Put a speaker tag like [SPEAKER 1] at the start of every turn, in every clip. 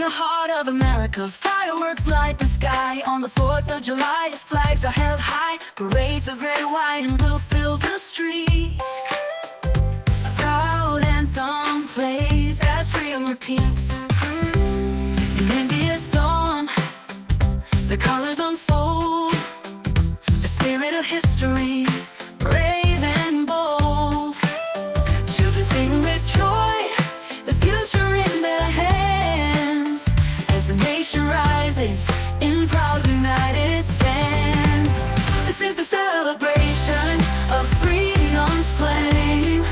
[SPEAKER 1] In the heart of America, fireworks light the sky. On the 4th of July, as flags are held high, parades of red, white, and blue fill the streets. A proud anthem plays as freedom repeats. In India's dawn, the colors unfold, the spirit of history, brave and bold. Children sing with joy, the future in their hands. As the nation rises, in proud united stands. This is the celebration of freedom's flame.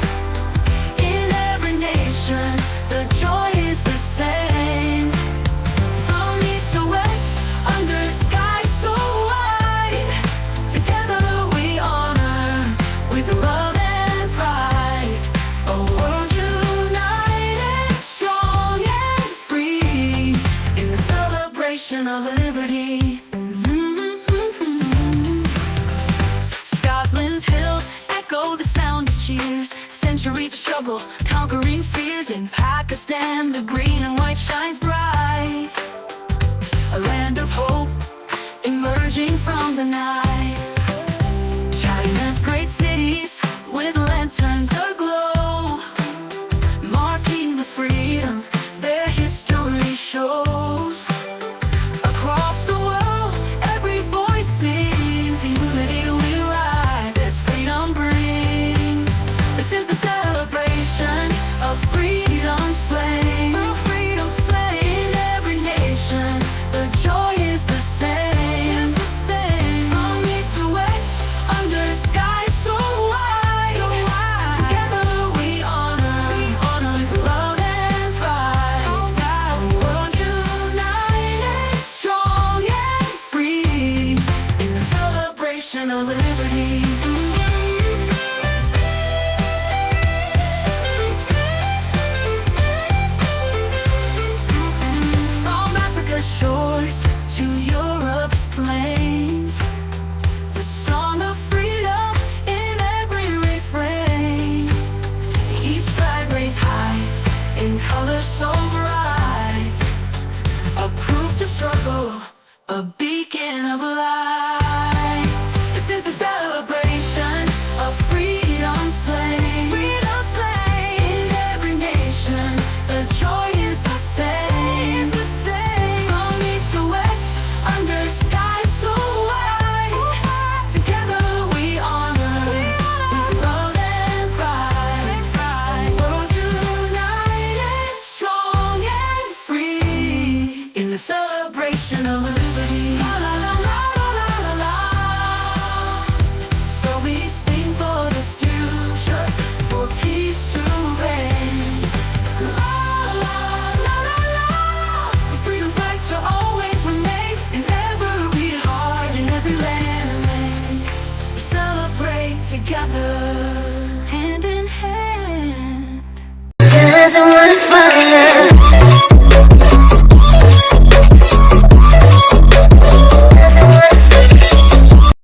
[SPEAKER 1] In every nation, the joy is the same. From east to west, under skies so wide, together we honor with love and pride. A world united, strong and free, in the celebration of liberty. Scotland's hills echo the sound of cheers. Centuries of struggle, conquering fears. In Pakistan, the green and white shines bright. A land of hope, emerging from the night. China's great cities, with lanterns aglow, marking the freedom their history shows. Across the world, every voice sings. In unity we rise as freedom brings. This is the celebration of freedom's flame. Freedom's flame. In every nation, the joy is the same. From east to west, under skies so wide, together we honor with love and pride. A world united, strong and free, in the celebration of liberty. From Africa's shores to Europe's plains, the song of freedom in every refrain. Each flag raised high, in colors so bright, a proof to struggle, a beacon of light. This is the celebration of freedom's flame. Freedom's flame. In every nation, the joy is the same. From east to west, under skies so wide, together we honor with love and pride. World united, strong and free, in the celebration of liberty. La la la la la la la. So we sing for the future, for peace to reign. La la la la la. For freedom's light to always remain in every heart, in every land and lane. We celebrate together, hand in hand. Doesn't wanna fight.